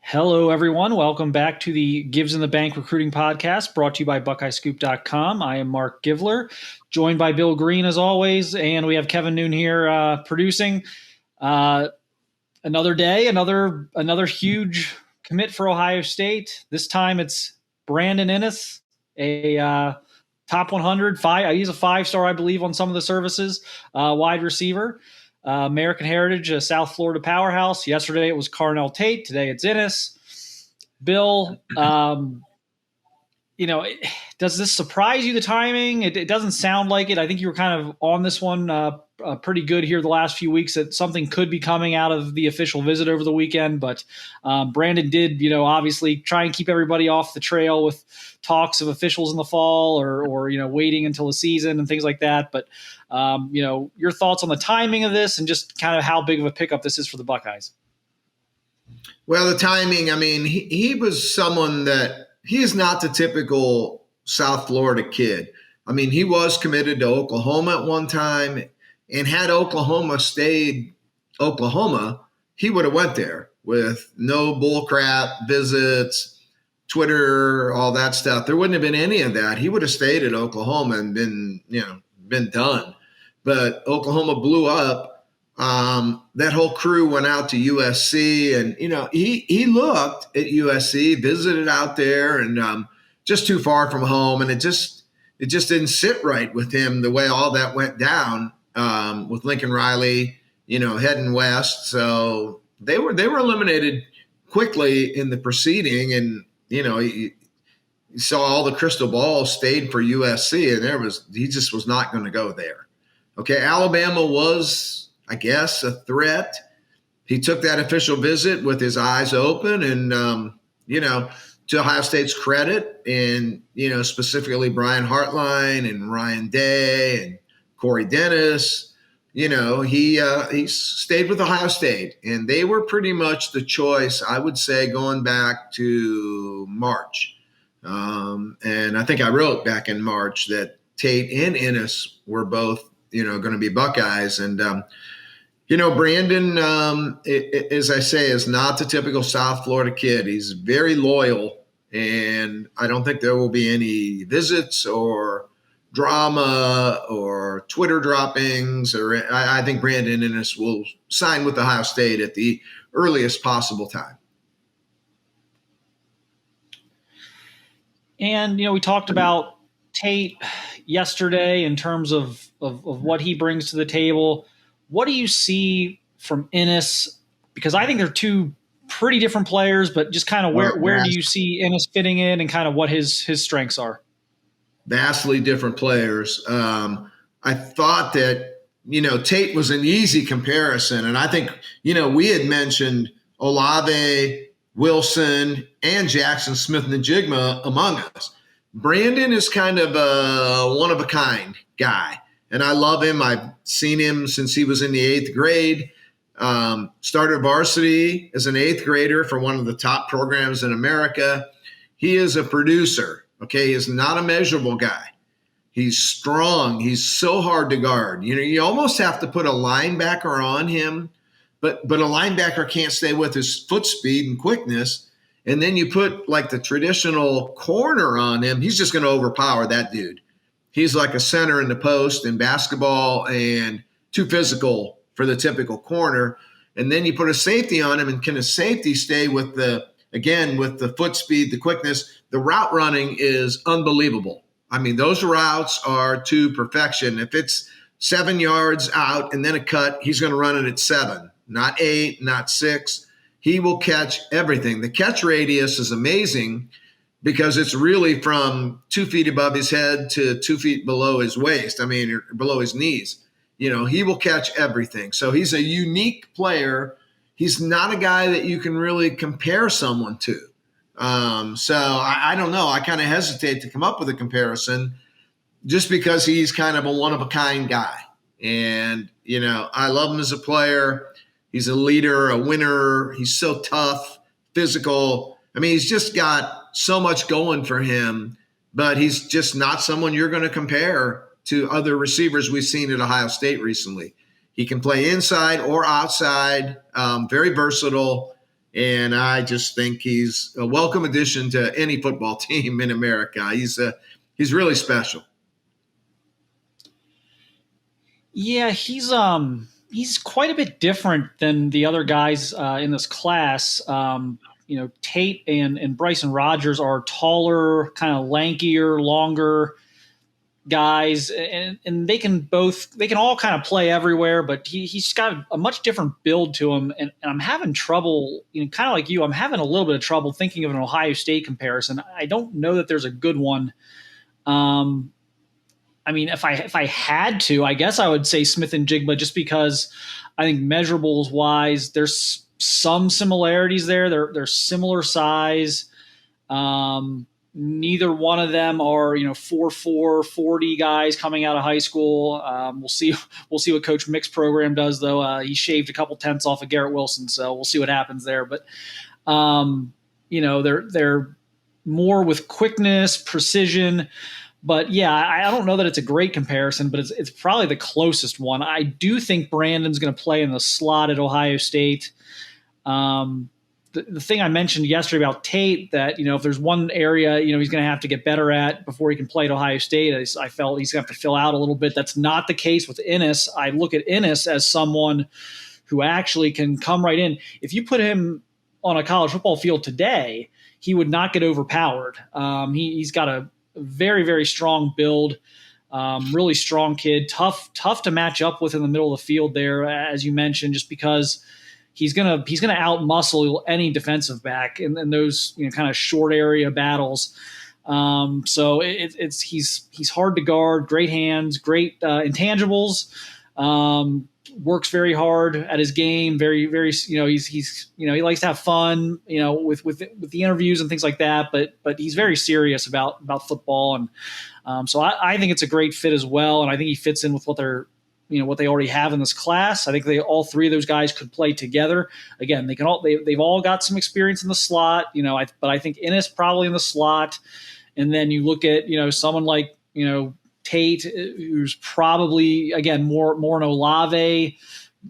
Hello, everyone. Welcome back to the Gives in the Bank Recruiting Podcast brought to you by BuckeyeScoop.com. I am Mark Givler, joined by Bill Green as always, and we have Kevin Noon here producing. Another day, another huge commit for Ohio State. This time it's Brandon Inniss, a top 100. He's a 5-star, I believe, on some of the services, wide receiver. American Heritage, a South Florida powerhouse. Yesterday it was Carnell Tate. Today it's Innis. Bill, does this surprise you, the timing? It doesn't sound like it. I think you were kind of on this one pretty good here the last few weeks that something could be coming out of the official visit over the weekend. But Brandon did, obviously try and keep everybody off the trail with talks of officials in the fall or waiting until the season and things like that. But, your thoughts on the timing of this and just kind of how big of a pickup this is for the Buckeyes. Well, the timing, he was someone that he is not the typical South Florida kid. He was committed to Oklahoma at one time, and had Oklahoma stayed Oklahoma, he would have went there with no bullcrap visits, Twitter, all that stuff. There wouldn't have been any of that. He would have stayed at Oklahoma and been done. But Oklahoma blew up. That whole crew went out to USC, and he looked at USC, visited out there, and just too far from home, and it just didn't sit right with him the way all that went down with Lincoln Riley, heading west. So they were eliminated quickly in the proceeding, and you saw all the crystal balls stayed for USC, and he just was not going to go there. Okay, Alabama was, I guess, a threat. He took that official visit with his eyes open, and to Ohio State's credit, and specifically Brian Hartline and Ryan Day and Corey Dennis, he stayed with Ohio State, and they were pretty much the choice, I would say, going back to March. And I think I wrote back in March that Tate and Innis were both, going to be Buckeyes. And, Brandon, as I say, is not the typical South Florida kid. He's very loyal, and I don't think there will be any visits or drama or Twitter droppings. I think Brandon Innis will sign with Ohio State at the earliest possible time. And, we talked about Tate yesterday in terms of what he brings to the table. What do you see from Innis? Because I think they're two pretty different players, but just kind of where do you see Innis fitting in and kind of what his strengths are? Vastly different players. I thought that, Tate was an easy comparison. And I think, we had mentioned Olave, Wilson, and Jackson Smith-Njigba among us. Brandon is kind of a one-of-a-kind guy, and I love him. I've seen him since he was in the 8th grade. Started varsity as an 8th grader for one of the top programs in America. He is a producer, okay? He is not a measurable guy. He's strong. He's so hard to guard. You almost have to put a linebacker on him, but a linebacker can't stay with his foot speed and quickness. And then you put like the traditional corner on him, he's just going to overpower that dude. He's like a center in the post in basketball and too physical for the typical corner. And then you put a safety on him, and can a safety stay with the foot speed, the quickness? The route running is unbelievable. Those routes are to perfection. If it's 7 yards out and then a cut, he's going to run it at 7, not 8, not 6. He will catch everything. The catch radius is amazing because it's really from 2 feet above his head to 2 feet below his waist. Below his knees. He will catch everything. So he's a unique player. He's not a guy that you can really compare someone to. So I don't know. I kind of hesitate to come up with a comparison just because he's kind of a one-of-a-kind guy. And, I love him as a player. He's a leader, a winner. He's so tough, physical. He's just got so much going for him, but he's just not someone you're going to compare to other receivers we've seen at Ohio State recently. He can play inside or outside, very versatile. And I just think he's a welcome addition to any football team in America. He's really special. Yeah, he's quite a bit different than the other guys in this class. Tate and Bryson Rodgers are taller, kind of lankier, longer guys, and they can all kind of play everywhere. But he's got a much different build to him, and I'm having trouble, kind of like you. I'm having a little bit of trouble thinking of an Ohio State comparison. I don't know that there's a good one. I mean, if I had to, I guess I would say Smith and Jigba, just because I think measurables wise, there's some similarities there. They're similar size. Neither one of them are 4'4", 40 guys coming out of high school. We'll see what Coach Mick's program does, though. He shaved a couple tenths off of Garrett Wilson, so we'll see what happens there. But they're more with quickness, precision. But yeah, I don't know that it's a great comparison, but it's probably the closest one. I do think Brandon's going to play in the slot at Ohio State. The thing I mentioned yesterday about Tate, that if there's one area he's going to have to get better at before he can play at Ohio State, I felt he's going to have to fill out a little bit. That's not the case with Innis. I look at Innis as someone who actually can come right in. If you put him on a college football field today, he would not get overpowered. He's got a very, very strong build, really strong kid, tough to match up with in the middle of the field there, as you mentioned, just because he's gonna out-muscle any defensive back in those kind of short area battles. So he's hard to guard, great hands, great intangibles. Works very hard at his game. Very, very, he likes to have fun, with the interviews and things like that. But he's very serious about football, and so I think it's a great fit as well. And I think he fits in with what they already have in this class. I think all three of those guys could play together. Again, they've all got some experience in the slot, but I think Innis probably in the slot. And then you look at someone like Tate, who's probably, again, more an Olave,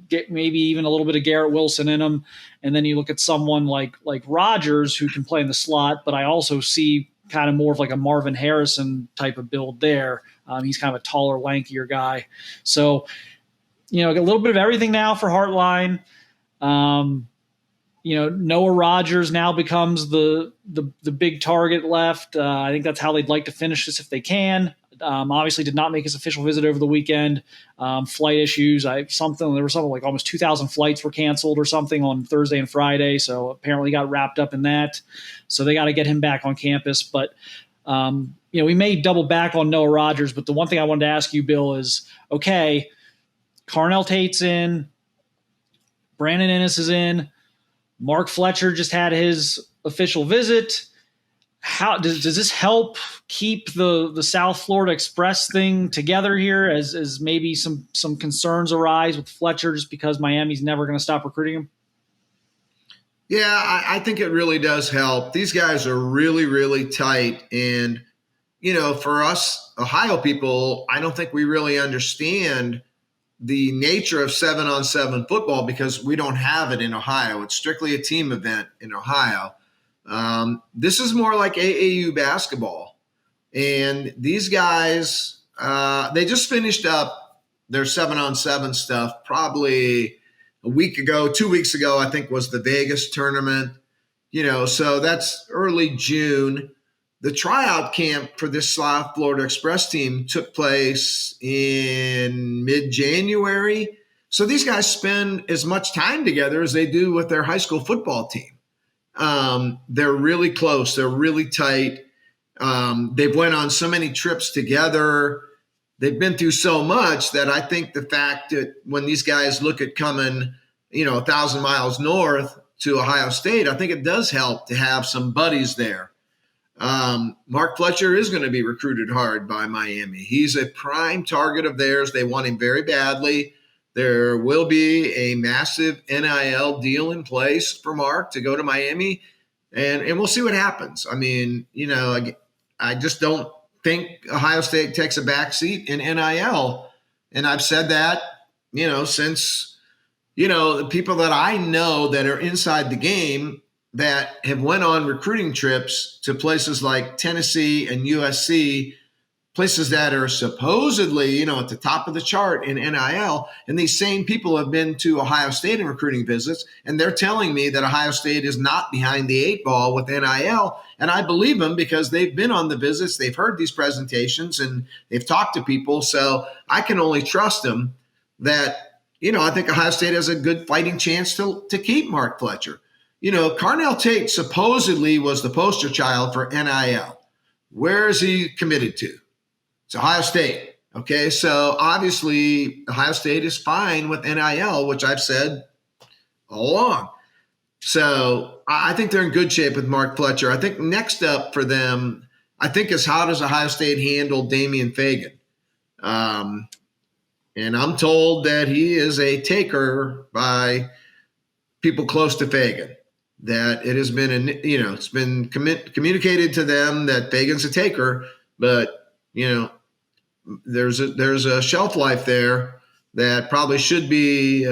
get maybe even a little bit of Garrett Wilson in him. And then you look at someone like Rodgers, who can play in the slot, but I also see kind of more of like a Marvin Harrison type of build there. He's kind of a taller, lankier guy. So, a little bit of everything now for Hartline. Noah Rodgers now becomes the big target left. I think that's how they'd like to finish this if they can. Obviously did not make his official visit over the weekend. Flight issues. There was something like almost 2,000 flights were canceled or something on Thursday and Friday. So apparently got wrapped up in that. So they got to get him back on campus. But, we may double back on Noah Rodgers. But the one thing I wanted to ask you, Bill, is, okay, Carnell Tate's in. Brandon Inniss is in. Mark Fletcher just had his official visit. How does this help keep the South Florida Express thing together here, as maybe some concerns arise with Fletcher just because Miami's never going to stop recruiting him? Yeah, I think it really does help. These guys are really, really tight. And, for us Ohio people, I don't think we really understand the nature of 7-on-7 football because we don't have it in Ohio. It's strictly a team event in Ohio. This is more like AAU basketball. And these guys, they just finished up their 7-on-7 stuff probably a week ago, 2 weeks ago, I think was the Vegas tournament, so that's early June. The tryout camp for this South Florida Express team took place in mid-January. So these guys spend as much time together as they do with their high school football team. They're really close. They're really tight. They've went on so many trips together. They've been through so much that I think the fact that when these guys look at coming, 1,000 miles north to Ohio State, I think it does help to have some buddies there. Mark Fletcher is going to be recruited hard by Miami. He's a prime target of theirs. They want him very badly. There will be a massive NIL deal in place for Mark to go to Miami, and we'll see what happens. I mean, I just don't think Ohio State takes a backseat in NIL, and I've said that, since the people that I know that are inside the game that have went on recruiting trips to places like Tennessee and USC, places that are supposedly, at the top of the chart in NIL. And these same people have been to Ohio State in recruiting visits, and they're telling me that Ohio State is not behind the eight ball with NIL. And I believe them because they've been on the visits, they've heard these presentations, and they've talked to people. So I can only trust them that, I think Ohio State has a good fighting chance to keep Mark Fletcher. Carnell Tate supposedly was the poster child for NIL. Where is he committed to? It's Ohio State. Okay, so obviously Ohio State is fine with NIL, which I've said all along. So I think they're in good shape with Mark Fletcher. I think next up for them, is how does Ohio State handle Damian Fagan? And I'm told that he is a taker by people close to Fagan. That it has been, it's been communicated to them that Fagan's a taker, but there's a shelf life there that probably should be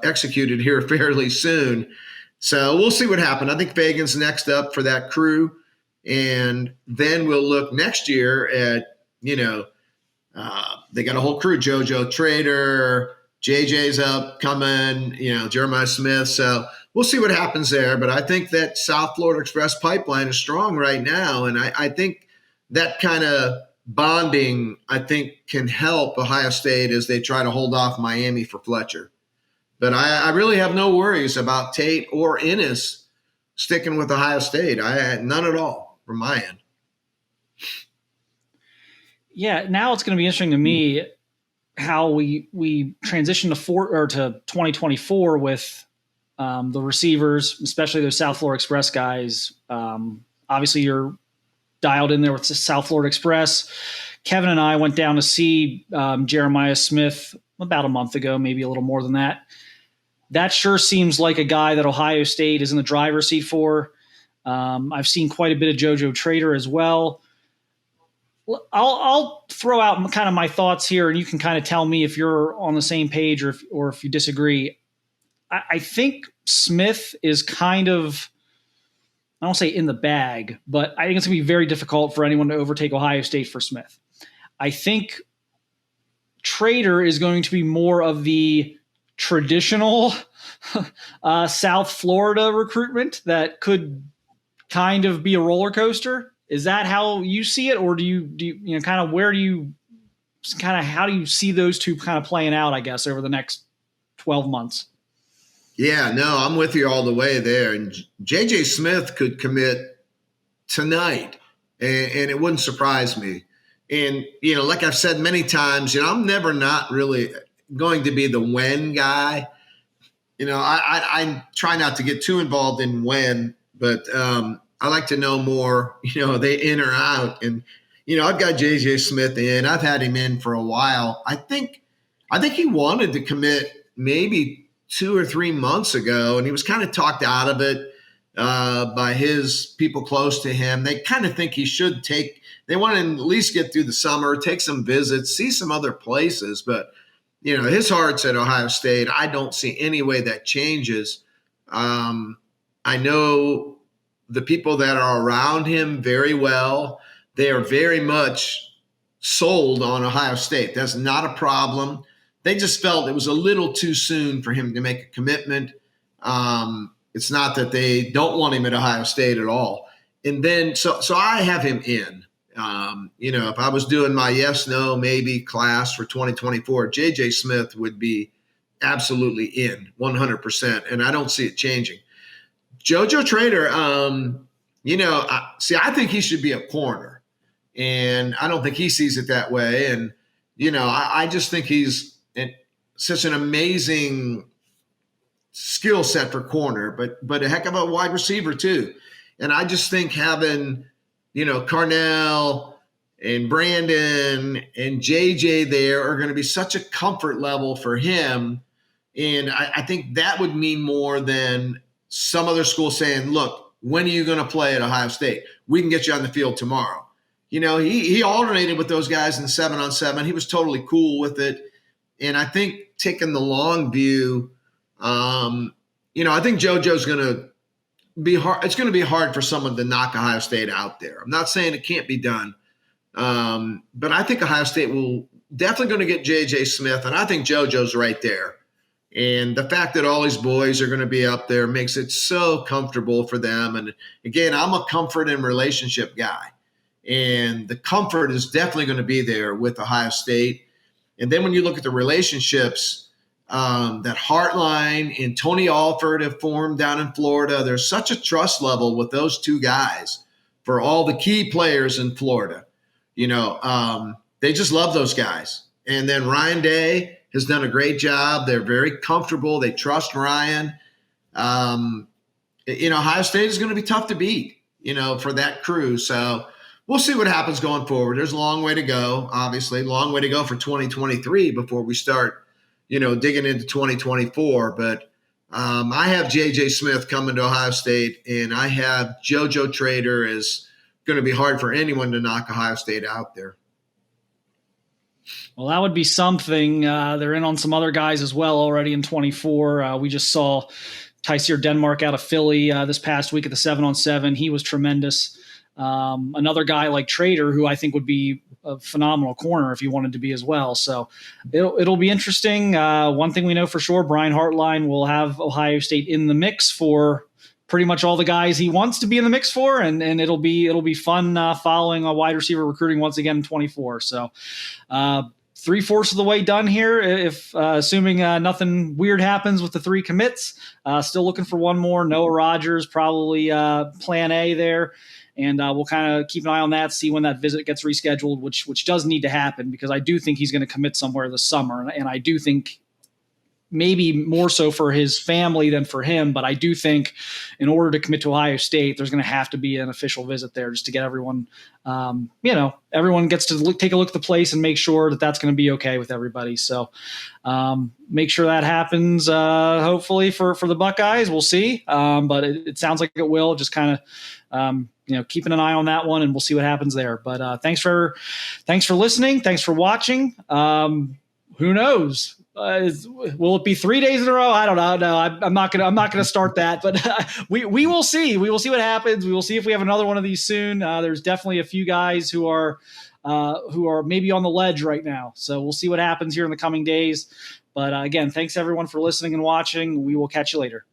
executed here fairly soon. So we'll see what happens. I think Fagan's next up for that crew, and then we'll look next year at they got a whole crew. JoJo Trader, JJ's up coming, Jeremiah Smith. So we'll see what happens there. But I think that South Florida Express pipeline is strong right now, and I think that kind of bonding, can help Ohio State as they try to hold off Miami for Fletcher. But I really have no worries about Tate or Innis sticking with Ohio State. I had none at all from my end. Yeah, now it's going to be interesting to me how we transition to 2024 with the receivers, especially those South Florida Express guys. Obviously, you're dialed in there with South Florida Express. Kevin and I went down to see Jeremiah Smith about a month ago, maybe a little more than that. That sure seems like a guy that Ohio State is in the driver's seat for. I've seen quite a bit of JoJo Trader as well. I'll throw out kind of my thoughts here, and you can kind of tell me if you're on the same page or if you disagree. I think Smith is kind of, I don't say in the bag, but I think it's going to be very difficult for anyone to overtake Ohio State for Smith. I think Trader is going to be more of the traditional South Florida recruitment that could kind of be a roller coaster. Is that how you see it, or do you kind of how do you see those two kind of playing out, I guess, over the next 12 months? Yeah, no, I'm with you all the way there. And JJ Smith could commit tonight, and it wouldn't surprise me. And, like I've said many times, I'm never not really going to be the when guy. I try not to get too involved in when, but I like to know more, they in or out. And, I've got JJ Smith in. I've had him in for a while. I think he wanted to commit maybe 2 or 3 months ago, and he was kind of talked out of it by his people close to him. They kind of think he should they want to at least get through the summer, take some visits, see some other places. But, his heart's at Ohio State. I don't see any way that changes. I know the people that are around him very well. They are very much sold on Ohio State. That's not a problem. They just felt it was a little too soon for him to make a commitment. It's not that they don't want him at Ohio State at all. And then, so I have him in. If I was doing my yes, no, maybe class for 2024, JJ Smith would be absolutely in 100%. And I don't see it changing. JoJo Trader, I think he should be a corner. And I don't think he sees it that way. And, I just think he's such an amazing skill set for corner, but a heck of a wide receiver too. And I just think having, Carnell and Brandon and JJ there are going to be such a comfort level for him. And I think that would mean more than some other school saying, look, when are you going to play at Ohio State? We can get you on the field tomorrow. He alternated with those guys in 7-on-7. He was totally cool with it. And I think taking the long view, I think JoJo's going to be hard. It's going to be hard for someone to knock Ohio State out there. I'm not saying it can't be done, but I think Ohio State will definitely going to get J.J. Smith, and I think JoJo's right there. And the fact that all these boys are going to be up there makes it so comfortable for them. And again, I'm a comfort and relationship guy, and the comfort is definitely going to be there with Ohio State. And then when you look at the relationships that Hartline and Tony Alford have formed down in Florida, there's such a trust level with those two guys for all the key players in Florida. They just love those guys. And then Ryan Day has done a great job. They're very comfortable. They trust Ryan. Ohio State is going to be tough to beat, for that crew. So we'll see what happens going forward. There's a long way to go, obviously. Long way to go for 2023 before we start, digging into 2024. But I have J.J. Smith coming to Ohio State, and I have JoJo Trader is going to be hard for anyone to knock Ohio State out there. Well, that would be something. They're in on some other guys as well already in 24. We just saw Tyseer Denmark out of Philly this past week at the 7-on-7. He was tremendous. Another guy like Trader, who I think would be a phenomenal corner if he wanted to be as well. So it'll be interesting. One thing we know for sure, Brian Hartline will have Ohio State in the mix for pretty much all the guys he wants to be in the mix for, and it'll be fun following a wide receiver recruiting once again in 24. So 3/4 of the way done here, if assuming nothing weird happens with the 3 commits. Still looking for one more. Noah Rodgers, probably plan A there. And we'll kind of keep an eye on that, see when that visit gets rescheduled, which does need to happen, because I do think he's going to commit somewhere this summer. And I do think maybe more so for his family than for him. But I do think in order to commit to Ohio State, there's going to have to be an official visit there just to get everyone, everyone gets to take a look at the place and make sure that that's going to be okay with everybody. So make sure that happens, hopefully for the Buckeyes. We'll see. But it sounds like it will. Just kind of, keeping an eye on that one, and we'll see what happens there. But thanks for listening. Thanks for watching. Who knows? Will it be 3 days in a row? I don't know. No, I'm not gonna start that, but we will see. We will see what happens. We will see if we have another one of these soon. There's definitely a few guys who are maybe on the ledge right now. So we'll see what happens here in the coming days. But again, thanks everyone for listening and watching. We will catch you later.